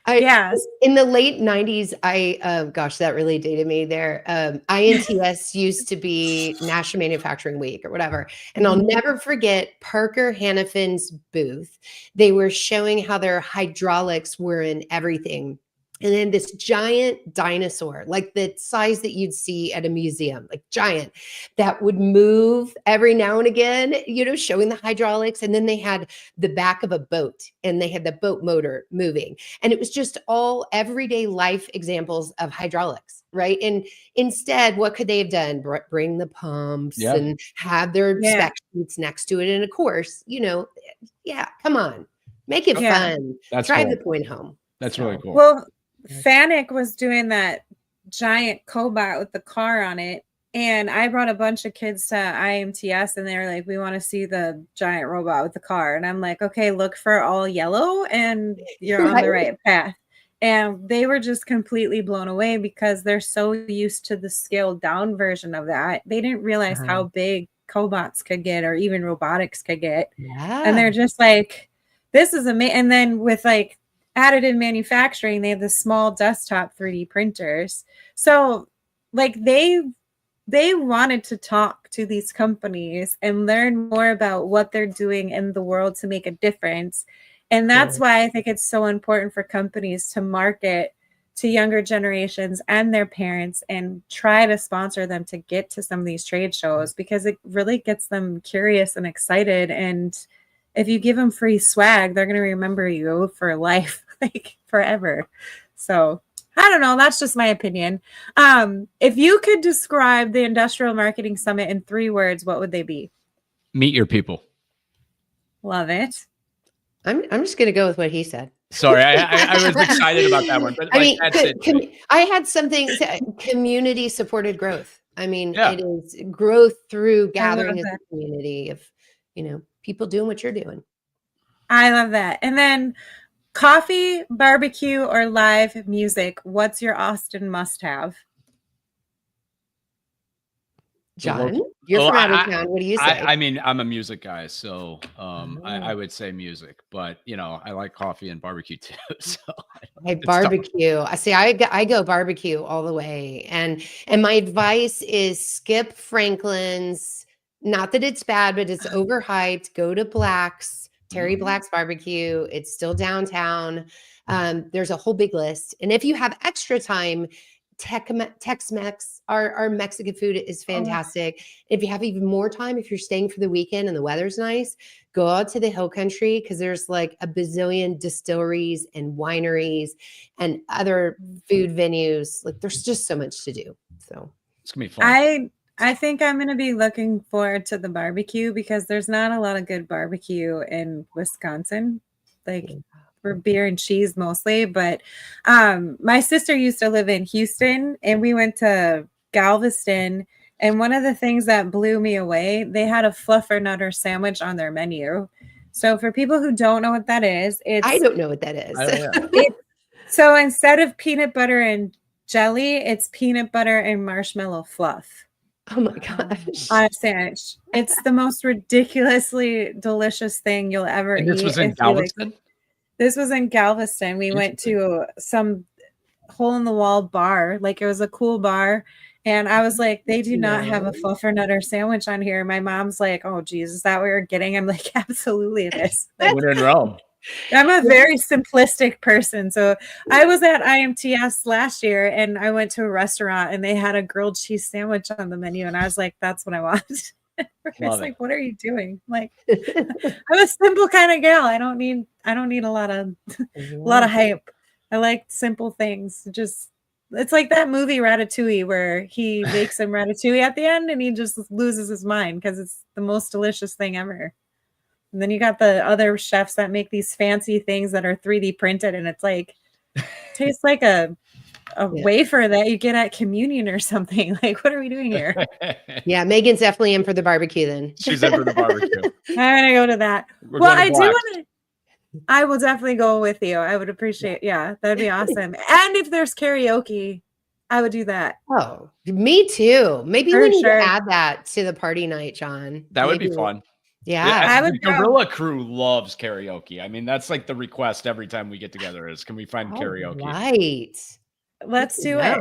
In the late 90s, gosh, that really dated me there. INTS used to be National Manufacturing Week or whatever. And I'll never forget Parker Hannafin's booth. They were showing how their hydraulics were in everything. And then this giant dinosaur, like the size that you'd see at a museum, like giant, that would move every now and again, you know, showing the hydraulics. And then they had the back of a boat and they had the boat motor moving. And it was just all everyday life examples of hydraulics, right? And instead, what could they have done? Bring the pumps and have their spec sheets next to it. And of course, you know, come on, make it fun. Drive the point home. That's really cool. Well, Fanuc was doing that giant cobot with the car on it, and I brought a bunch of kids to IMTS, and they were like, we want to see the giant robot with the car. And I'm like, okay, look for all yellow and you're on the right path. And they were just completely blown away because they're so used to the scaled down version of that. They didn't realize how big cobots could get, or even robotics could get. And they're just like, this is amazing. And then with like additive manufacturing, they have the small desktop 3D printers. So like they wanted to talk to these companies and learn more about what they're doing in the world to make a difference. And that's why I think it's so important for companies to market to younger generations and their parents and try to sponsor them to get to some of these trade shows, because it really gets them curious and excited. And if you give them free swag, they're going to remember you for life, like forever. So I don't know. That's just my opinion. If you could describe the Industrial Marketing Summit in 3 words, what would they be? Meet your people. Love it. I'm just going to go with what he said. Sorry, I was excited about that one. But I mean, I had something, community supported growth. I mean, it is growth through gathering as a community of, you know, people doing what you're doing. I love that. And then coffee, barbecue, or live music. What's your Austin must-have? John, you're from out of town. What do you say? I mean, I'm a music guy, so I would say music. But you know, I like coffee and barbecue too. So barbecue. I see. I go barbecue all the way. And my advice is skip Franklin's. Not that it's bad, but it's overhyped. Go to Black's, Terry Black's Barbecue. It's still downtown. There's a whole big list. And if you have extra time, Tex-Mex, our Mexican food is fantastic. If you have even more time, if you're staying for the weekend and the weather's nice, go out to the Hill Country, because there's like a bazillion distilleries and wineries and other food venues. Like, there's just so much to do. So it's gonna be fun. I think I'm going to be looking forward to the barbecue, because there's not a lot of good barbecue in Wisconsin. Like, for beer and cheese mostly. But my sister used to live in Houston, and we went to Galveston. And one of the things that blew me away, they had a fluffernutter sandwich on their menu. So for people who don't know what that is, I don't know what that is. So instead of peanut butter and jelly, it's peanut butter and marshmallow fluff. Oh my gosh. On a sandwich. It's the most ridiculously delicious thing you'll ever eat. And this was in Galveston? This was in Galveston. We went to some hole in the wall bar. Like, it was a cool bar. And I was like, they do not have a fluffernutter sandwich on here. My mom's like, oh, geez, is that what you're getting? I'm like, absolutely it is. Like, we're in Rome. I'm a very simplistic person. So I was at IMTS last year and I went to a restaurant and they had a grilled cheese sandwich on the menu. And I was like, that's what I want. It's like, what are you doing? Like, I'm a simple kind of gal. I don't need a lot of hype. I like simple things. Just, it's like that movie Ratatouille where he makes him ratatouille at the end and he just loses his mind because it's the most delicious thing ever. And then you got the other chefs that make these fancy things that are 3D printed and it's like tastes like a wafer that you get at communion or something. Like, what are we doing here? Yeah, Megan's definitely in for the barbecue then. She's in for the barbecue. I'm gonna go to that. I will definitely go with you. I would appreciate, that'd be awesome. And if there's karaoke, I would do that. Oh, me too. Maybe we need to add that to the party night, Jon. That would be fun. Yeah. The Gorilla Crew loves karaoke. I mean, that's like the request every time we get together is, can we find karaoke? Right. Let's do it.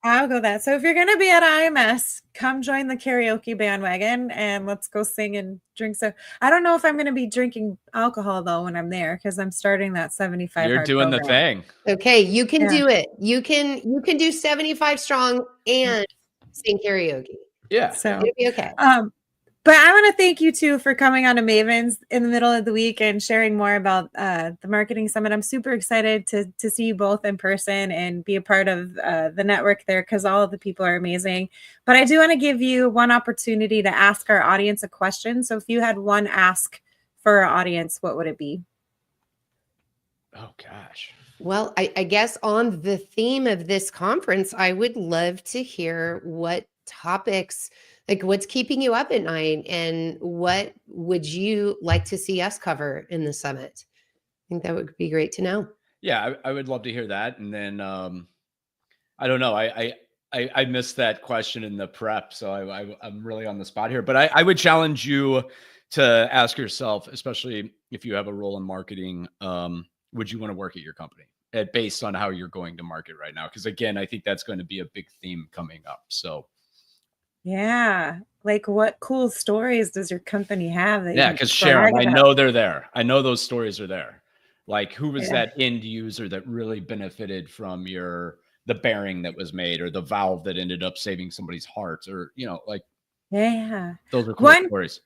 I'll go that. So if you're going to be at IMS, come join the karaoke bandwagon and let's go sing and drink. So I don't know if I'm going to be drinking alcohol though when I'm there because I'm starting that 75. You're doing the thing. Okay, you can do it. You can do 75 strong and sing karaoke. Yeah. So it'll be okay. But I want to thank you too for coming on to Mavens in the middle of the week and sharing more about the marketing summit. I'm super excited to see you both in person and be a part of the network there because all of the people are amazing. But I do want to give you one opportunity to ask our audience a question. So if you had one ask for our audience, what would it be? Oh, gosh. Well, I guess on the theme of this conference, I would love to hear what topics, like what's keeping you up at night and what would you like to see us cover in the summit? I think that would be great to know. Yeah, I would love to hear that. And then I don't know. I missed that question in the prep, so I'm really on the spot here. But I would challenge you to ask yourself, especially if you have a role in marketing, would you want to work at your company based on how you're going to market right now? Because again, I think that's going to be a big theme coming up. So. Yeah. Like, what cool stories does your company have? Because Sharon, I know they're there. I know those stories are there. Like, who was that end user that really benefited from the bearing that was made or the valve that ended up saving somebody's heart or, like. Yeah. Those are cool stories.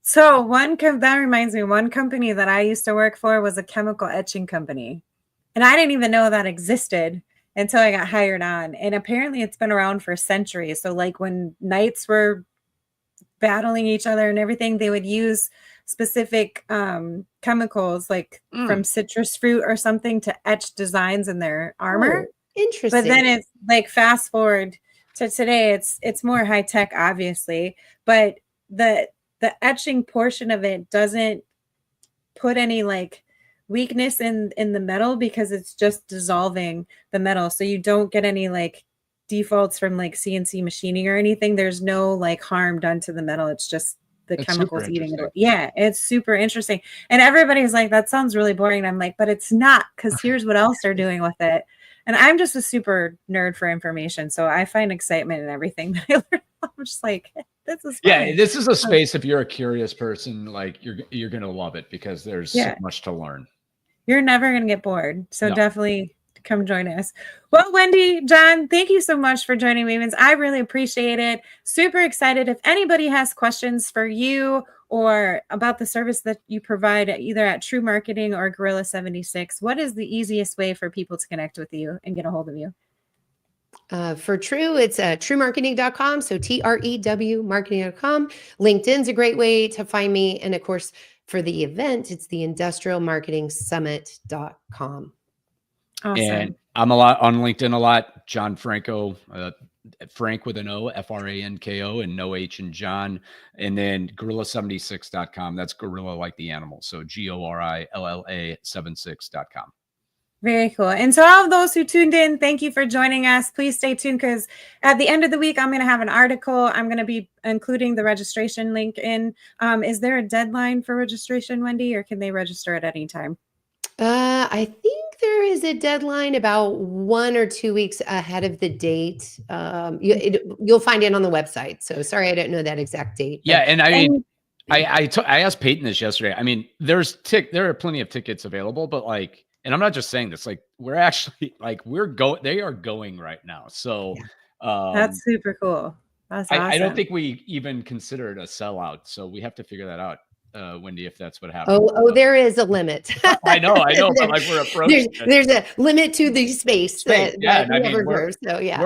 So that reminds me, one company that I used to work for was a chemical etching company. And I didn't even know that existed until I got hired on. And apparently it's been around for centuries. So like when knights were battling each other and everything, they would use specific chemicals like from citrus fruit or something to etch designs in their armor. Oh, interesting. But then it's like fast forward to today, it's more high tech, obviously, but the etching portion of it doesn't put any like weakness in the metal because it's just dissolving the metal. So you don't get any like defaults from like CNC machining or anything. There's no like harm done to the metal. It's just the chemicals eating it. Yeah, it's super interesting. And everybody's like, that sounds really boring. And I'm like, but it's not, because here's what else they're doing with it. And I'm just a super nerd for information. So I find excitement in everything that I learn. I'm just like, this is fun. Yeah, this is a space, if you're a curious person, like you're going to love it because there's so much to learn. You're never going to get bored. So definitely come join us. Well, Wendy, Jon, thank you so much for joining Mavens. I really appreciate it. Super excited. If anybody has questions for you or about the service that you provide either at TREW Marketing or Gorilla 76, what is the easiest way for people to connect with you and get a hold of you? For TREW, it's trewmarketing.com. So TREW marketing.com. LinkedIn's a great way to find me. And of course, for the event, it's the industrialmarketingsummit.com. Awesome. And I'm on LinkedIn a lot. Jon Franko, Frank with an O, Franko, and no H in John. And then gorilla76.com. That's gorilla like the animal. So GORILLA76.com. Very cool. And to all of those who tuned in, thank you for joining us. Please stay tuned because at the end of the week, I'm going to have an article. I'm going to be including the registration link in. Is there a deadline for registration, Wendy, or can they register at any time? I think there is a deadline about 1 or 2 weeks ahead of the date. You'll find it on the website. So sorry, I don't know that exact date. Yeah, and I mean, I asked Peyton this yesterday. I mean, there are plenty of tickets available, but like, and I'm not just saying this, like, we're actually like they are going right now. So that's super cool. That's awesome. I don't think we even consider it a sellout. So we have to figure that out. Wendy, if that's what happens. Oh, there is a limit. I know, but like we're approaching. There's a limit to the space that I mean, we're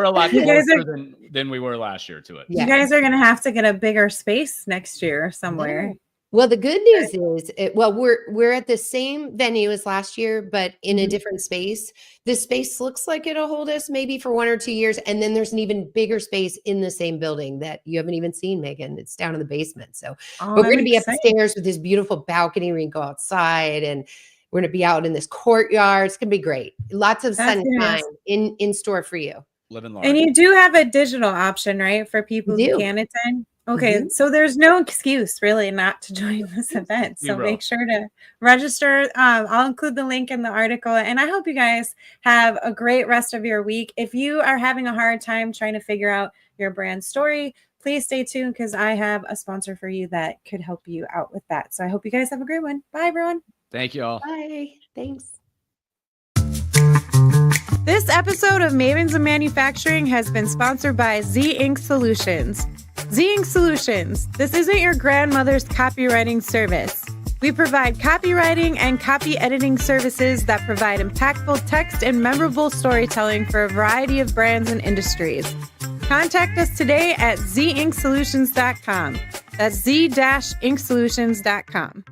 a lot closer than we were last year to it. You guys are going to have to get a bigger space next year somewhere. Well, the good news is, we're at the same venue as last year, but in a different space. This space looks like it'll hold us maybe for 1 or 2 years, and then there's an even bigger space in the same building that you haven't even seen, Megan. It's down in the basement. So, but we're going to be upstairs with this beautiful balcony. We can go outside, and we're going to be out in this courtyard. It's going to be great. Lots of sunshine in store for you. Living large. And you do have a digital option, right, for people who can't attend? Okay, so there's no excuse really not to join this event. So make sure to register. I'll include the link in the article. And I hope you guys have a great rest of your week. If you are having a hard time trying to figure out your brand story, please stay tuned because I have a sponsor for you that could help you out with that. So I hope you guys have a great one. Bye, everyone. Thank you all. Bye. Thanks. This episode of Mavens in Manufacturing has been sponsored by Z Ink Solutions. Z Ink Solutions. This isn't your grandmother's copywriting service. We provide copywriting and copy editing services that provide impactful text and memorable storytelling for a variety of brands and industries. Contact us today at zinkSolutions.com. That's z-inksolutions.com.